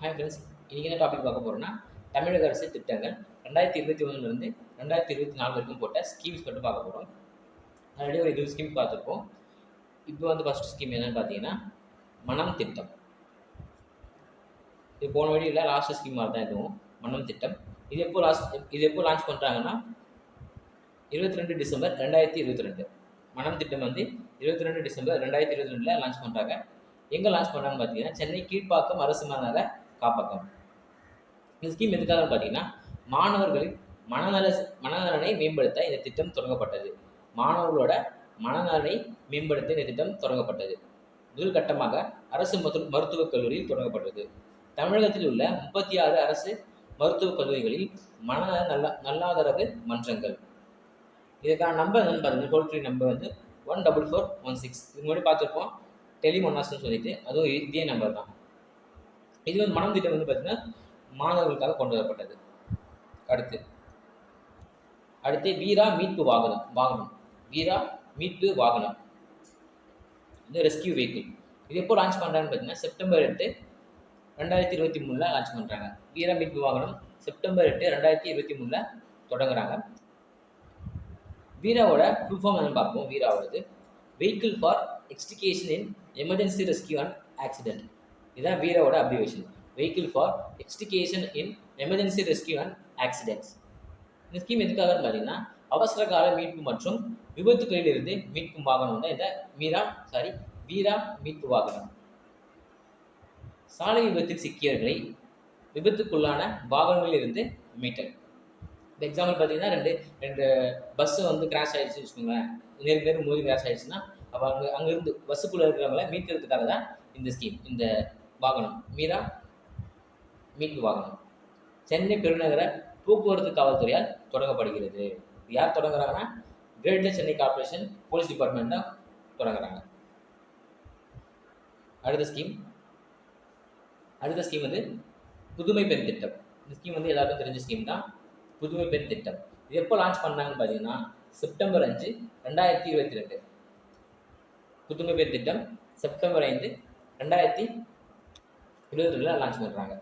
Hi friends, இன்றைக்கி என்ன topic பார்க்க போகிறோம்னா தமிழக அரசு திட்டங்கள் 2021லேருந்து 2024 வரைக்கும் போட்ட ஸ்கீம்ஸ் மட்டும் பார்க்க போகிறோம். ஆல்ரெடி ஒரு 20 ஸ்கீம் பார்த்துருப்போம். இப்போ வந்து ஃபஸ்ட் ஸ்கீம் என்னென்னு பார்த்தீங்கன்னா மனம் திட்டம். இது போன வழியில் லாஸ்ட் ஸ்கீம் மாதிரி தான் இதுவும். மனம் திட்டம் இது எப்போ லான்ச் பண்ணுறாங்கன்னா 22 டிசம்பர் 2022. மனம் திட்டம் வந்து 22 டிசம்பர் 2022 லான்ச் பண்ணுறாங்க. எங்கே லான்ச் பண்ணுறாங்கன்னு பார்த்தீங்கன்னா சென்னை கீழ்ப்பாக்கம் அரசு மாநகர காப்பகம். இந்த ஸ்கீம் எதுக்காக பார்த்தீங்கன்னா மாணவர்களின் மனநலனை மேம்படுத்த இந்த திட்டம் தொடங்கப்பட்டது. மாணவர்களோட மனநலனை மேம்படுத்த இந்த திட்டம் தொடங்கப்பட்டது. முதல் கட்டமாக அரசு மருத்துவக் கல்லூரியில் தொடங்கப்பட்டது. தமிழகத்தில் உள்ள 36 அரசு மருத்துவக் கல்லூரிகளில் நல்லாதரவு மன்றங்கள். இதுக்கான நம்பர் என்னன்னு பார்த்தீங்கன்னா டோல் ஃப்ரீ நம்பர் வந்து 14416. இது முன்னாடி பார்த்துருப்போம் டெலிமொன்னாஸ்ன்னு சொல்லிட்டு, அதுவும் இதே நம்பர் தான். இது வந்து மனம் திட்டம் வந்து பார்த்தீங்கன்னா மாணவர்களுக்காக கொண்டு வரப்பட்டது. அடுத்து வீரா மீட்பு வாகனம். வீரா மீட்பு வாகனம் இது ரெஸ்கியூ வெஹிக்கிள். இது எப்போ லான்ச் பண்ணுறாங்கன்னு பார்த்தீங்கன்னா செப்டம்பர் 8, 2023 லான்ச் பண்ணுறாங்க. வீரா மீட்பு வாகனம் செப்டம்பர் 8, 2023 தொடங்குறாங்க. வீராவோட ஃபுல் ஃபார்ம் என்னன்னு பார்ப்போம். வீராவோடது vehicle for extrication in emergency rescue and accident. இதுதான் வீராவோட abbreviation. Vehicle for extrication in emergency rescue and accidents. இந்த ஸ்கீம் எதுக்காகன்னு பார்த்தீங்கன்னா அவசர கால மீட்பு மற்றும் விபத்துகளில் இருந்து மீட்கும் வாகனம் தான் இந்த வீரா மீட்பு வாகனம். சாலை விபத்தில் சிக்கியவர்களை விபத்துக்குள்ளான வாகனங்களில் இருந்து மீட்டல். இந்த எக்ஸாம்பிள் பார்த்தீங்கன்னா ரெண்டு பஸ்ஸு வந்து கிராஷ் ஆகிடுச்சுன்னு வச்சுக்கோங்களேன். நேருக்கு மோதி கிராஷ் ஆகிடுச்சுன்னா அப்போ அங்கேருந்து பஸ்ஸுக்குள்ளே இருக்கிறவங்கள மீட்கிறதுக்காக தான் இந்த ஸ்கீம், இந்த வாகனம் வீரா மீட்பு வாகனம். சென்னை பெருநகர போக்குவரத்து காவல்துறையால் தொடங்கப்படுகிறது. யார் தொடங்குறாங்கன்னா Greater Chennai Corporation police department தான் தொடங்குறாங்க. அடுத்த ஸ்கீம் வந்து புதுமை பெண் திட்டம். இந்த ஸ்கீம் வந்து எல்லாருக்கும் தெரிஞ்ச ஸ்கீம் தான், புதுமை பெண் திட்டம். இது எப்போ லான்ச் பண்ணாங்கன்னு பார்த்தீங்கன்னா செப்டம்பர் 5, 2022. புதுமை பெண் திட்டம் செப்டம்பர் 5, 2022 லான்ச் பண்ணுறாங்க.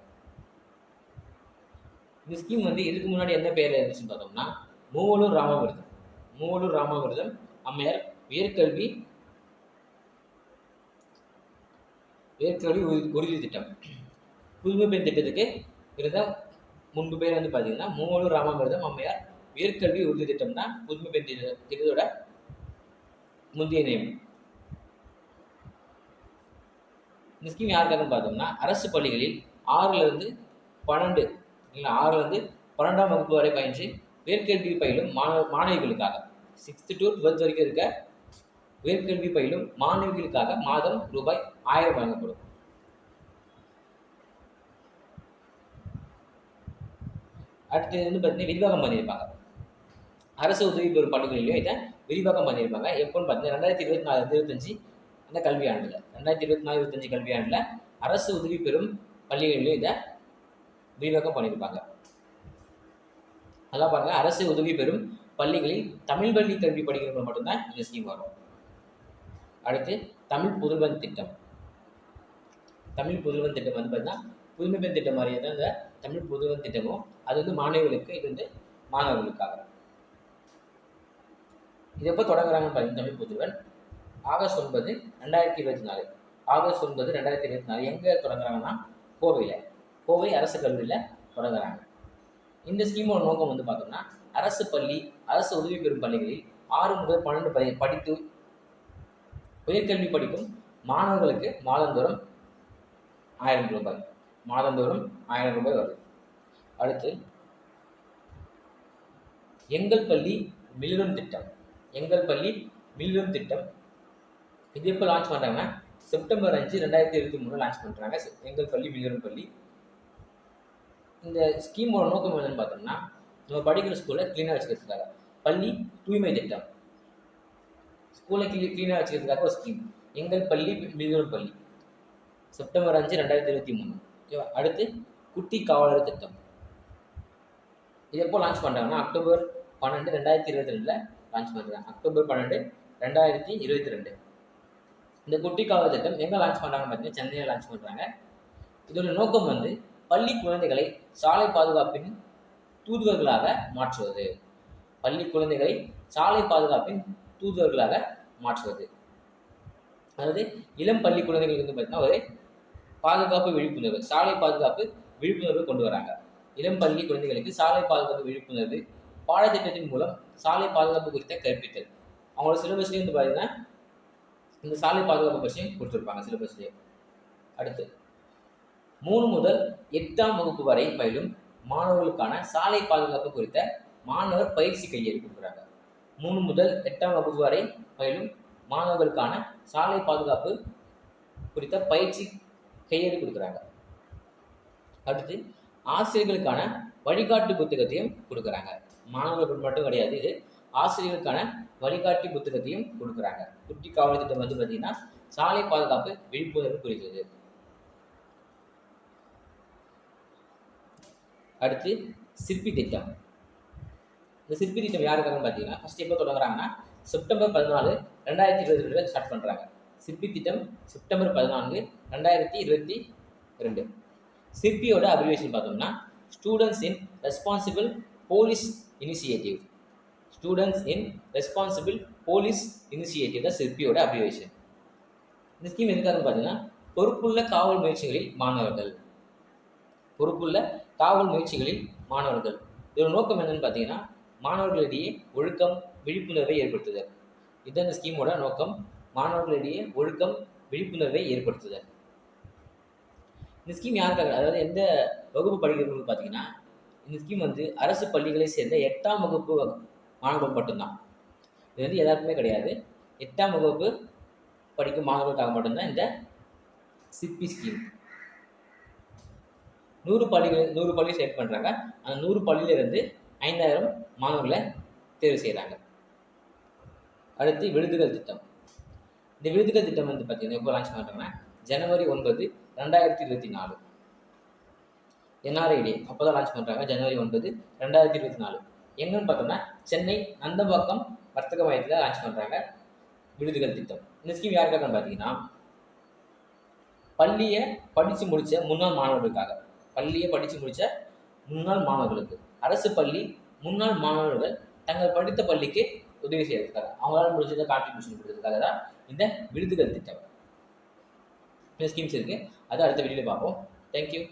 இந்த ஸ்கீம் வந்து இதுக்கு முன்னாடி எந்த பேரில் இருந்துச்சுன்னு பார்த்தோம்னா மூவலூர் ராமவிரதம் அம்மையார் உயர்கல்வி உறுதி திட்டம். புதுமை பெண் திட்டத்துக்கு இருந்த முன்பு பேர் வந்து பார்த்தீங்கன்னா மூவலூர் ராமவிரதம் அம்மையார் உயர்கல்வி உறுதி திட்டம் தான் புதுமை பெண் திட்டத்தோட முந்தைய நேம். இந்த ஸ்கீம் யாருக்காகன்னு பார்த்தோம்னா அரசு பள்ளிகளில் 6லேருந்து 12ஆம் வகுப்பு வரை பயின்று உயர்கல்வி பயிலும் மாணவிகளுக்காக 6th to 12th வரைக்கும் இருக்க உயர்கல்வி பயிலும் மாணவிகளுக்காக மாதம் ரூபாய் 1000 வழங்கப்படும். அடுத்தது வந்து பார்த்தீங்கன்னா விரிவாக்கம் பண்ணியிருப்பாங்க. அரசு உதவி பெறும் பள்ளிகளிலையும் இதை விரிவாக்கம் பண்ணியிருப்பாங்க. எப்போன்னு பார்த்தீங்கன்னா 2024-25 அந்த கல்வியாண்டில் 2024-25 கல்வியாண்டில் அரசு உதவி பெறும் பள்ளிகளிலையும் இதை விரிவாக்கம் பண்ணியிருப்பாங்க. அதெல்லாம் பாருங்கள், அரசு உதவி பெறும் பள்ளிகளில் தமிழ் வழி கல்வி படிக்கிறவங்க மட்டும்தான் இந்த ஸ்கீம் வரும். அடுத்து தமிழ் புதுவன் திட்டம். தமிழ் புதுவன் திட்டம் வந்து பார்த்தீங்கன்னா புதுமை பெண் திட்டம் மாதிரியே தான் இந்த தமிழ் புதுவன் திட்டமும். அது வந்து மாணவிகளுக்கு, இது வந்து மாணவர்களுக்காக. இது எப்போ தொடங்குறாங்கன்னு பார்த்தீங்கன்னா தமிழ் புதுவன் ஆகஸ்ட் 9, 2024. ஆகஸ்ட் 9, 2024 எங்கே தொடங்குறாங்கன்னா கோவை அரசு கல்லூரியில் தொடங்குறாங்க. இந்த ஸ்கீமோட நோக்கம் வந்து பார்த்தோம்னா அரசு உதவி பெறும் பள்ளிகளில் 6 முதல் 12 படித்து உயர்கல்வி படிக்கும் மாணவர்களுக்கு மாதந்தோறும் 1000 ரூபாய் வருது. அடுத்து எங்கள் பள்ளி மிளிரும் திட்டம். இது எப்போ லான்ச் பண்ணுறாங்கன்னா செப்டம்பர் 5, 2023 லான்ச் பண்ணுறாங்க. எங்கள் பள்ளி மிளிரும் பள்ளி. இந்த ஸ்கீமோட நோக்கம் என்னன்னு பார்த்தோம்னா நம்ம படிக்கிற ஸ்கூலை க்ளீனாக வச்சுக்கிறதுக்காக. பள்ளி தூய்மை திட்டம், ஸ்கூலை க்ளீனாக வச்சுக்கிறதுக்காக ஒரு ஸ்கீம். எங்கள் பள்ளி மிளிரும் பள்ளி செப்டம்பர் 5, 2023. ஓகேவா. அடுத்து குட்டி காவலர் திட்டம். இது எப்போ லான்ச் பண்ணுறாங்கன்னா அக்டோபர் 12, 2022 லான்ச் பண்ணுறாங்க. அக்டோபர் 12, 2022. இந்த குட்டி காவலர் திட்டம் எங்கே லான்ச் பண்ணுறாங்கன்னு பார்த்தீங்கன்னா சென்னையில் லான்ச் பண்ணுறாங்க. இதோட நோக்கம் வந்து பள்ளி குழந்தைகளை சாலை பாதுகாப்பின் தூதுவர்களாக மாற்றுவது. பள்ளி குழந்தைகளை சாலை பாதுகாப்பின் தூதுவர்களாக மாற்றுவது. அதாவது இளம் பள்ளி குழந்தைகளுக்கு வந்து பார்த்தீங்கன்னா ஒரு பாதுகாப்பு விழிப்புணர்வு, சாலை பாதுகாப்பு விழிப்புணர்வு கொண்டு வராங்க. இளம் பள்ளி குழந்தைகளுக்கு சாலை பாதுகாப்பு விழிப்புணர்வு பாடத்திட்டத்தின் மூலம் சாலை பாதுகாப்பு குறித்த கற்பித்தல். அவங்களோட சிலபஸ்லேயும் வந்து பார்த்தீங்கன்னா இந்த சாலை பாதுகாப்பு பற்றியும் கொடுத்துருப்பாங்க சிலபஸ்லேயே. அடுத்து 3 முதல் 8ஆம் வகுப்பு வரை பயிலும் மாணவர்களுக்கான சாலை பாதுகாப்பு குறித்த மாணவர் பயிற்சி கையேடு கொடுக்குறாங்க. 3 முதல் 8ஆம் வகுப்பு வரை பயிலும் மாணவர்களுக்கான சாலை பாதுகாப்பு குறித்த பயிற்சி கையேடு கொடுக்குறாங்க. அடுத்து ஆசிரியர்களுக்கான வழிகாட்டு புத்தகத்தையும் கொடுக்குறாங்க. மாணவர்கள் மட்டும் கிடையாது, இது ஆசிரியர்களுக்கான வழிகாட்டி புத்தகத்தையும் கொடுக்குறாங்க. குட்டி காவல் திட்டம் வந்து பார்த்தீங்கன்னா சாலை பாதுகாப்பு விழிப்புணர்வு குறித்தது. அடுத்து சிற்பி திட்டம். இந்த சிற்பி திட்டம் யாருக்காகன்னு பார்த்தீங்கன்னா ஃபர்ஸ்ட் எப்போ தொடங்குறாங்கன்னா செப்டம்பர் 14, 2022 ஸ்டார்ட் பண்ணுறாங்க. சிற்பி திட்டம் செப்டம்பர் 14, 2022. சிற்பியோட அப்ரிவேஷன் பார்த்தோம்னா ஸ்டூடெண்ட்ஸ் இன் ரெஸ்பான்சிபிள் போலீஸ் இனிஷியேட்டிவ். ஸ்டூடெண்ட்ஸ் இன் ரெஸ்பான்சிபிள் போலீஸ் இனிஷியேட்டிவ் தான் சிற்பியோட அப்ரிவேஷன். இந்த ஸ்கீம் எதுக்காகன்னு பார்த்தீங்கன்னா பொறுப்புள்ள காவல் முயற்சிகளில் மாணவர்கள். பொறுப்புள்ள காவல் முயற்சிகளில் மாணவர்கள். இதோட நோக்கம் என்னன்னு பார்த்தீங்கன்னா மாணவர்களிடையே ஒழுக்கம் விழிப்புணர்வை ஏற்படுத்துதல். இதுதான் இந்த ஸ்கீமோட நோக்கம், மாணவர்களிடையே ஒழுக்கம் விழிப்புணர்வை ஏற்படுத்துதல். இந்த ஸ்கீம் யாருக்காக, அதாவது எந்த வகுப்பு படிக்கிறவங்களுக்கு பார்த்தீங்கன்னா இந்த ஸ்கீம் வந்து அரசு பள்ளிகளை சேர்ந்த 8ஆம் வகுப்பு மாணவர்கள் மட்டும்தான். இது வந்து எல்லாருக்குமே கிடையாது. 8ஆம் வகுப்பு படிக்கும் மாணவர்களுக்காக மட்டும்தான் இந்த சிற்பி ஸ்கீம். 100 பள்ளி செலக்ட் பண்ணுறாங்க. அந்த 100 பள்ளியிலிருந்து 5000 மாணவர்களை தேர்வு செய்கிறாங்க. அடுத்து விருதுகள் திட்டம். இந்த விருதுகள் திட்டம் வந்து பார்த்தீங்கன்னா எப்போ லான்ச் பண்ணுறாங்கன்னா ஜனவரி 9, 2024. NRI டே அப்போ தான் லான்ச் பண்ணுறாங்க. ஜனவரி 9, 2024. எங்கன்னு பார்த்தோம்னா சென்னை நந்தம்பாக்கம் வர்த்தக மையத்தில் லான்ச் பண்ணுறாங்க விருதுகள் திட்டம். இந்த ஸ்கீம் யாருக்காகன்னு பார்த்தீங்கன்னா பள்ளியை படித்து முடித்த முன்னாள் மாணவர்களுக்காக. பள்ளியை படித்து முடித்த முன்னாள் மாணவர்களுக்கு, அரசு பள்ளி முன்னாள் மாணவர்கள் தங்கள் படித்த பள்ளிக்கு உதவி செய்யறதுக்காக, அவங்களால முடிஞ்சதை கான்ட்ரிபியூஷன் கொடுக்கறதுக்காக தான் இந்த விருதுகள் திட்டம். இந்த ஸ்கீம்ஸ் இருக்குது. அதை அடுத்த வீடியோவில் பார்ப்போம். தேங்க்யூ.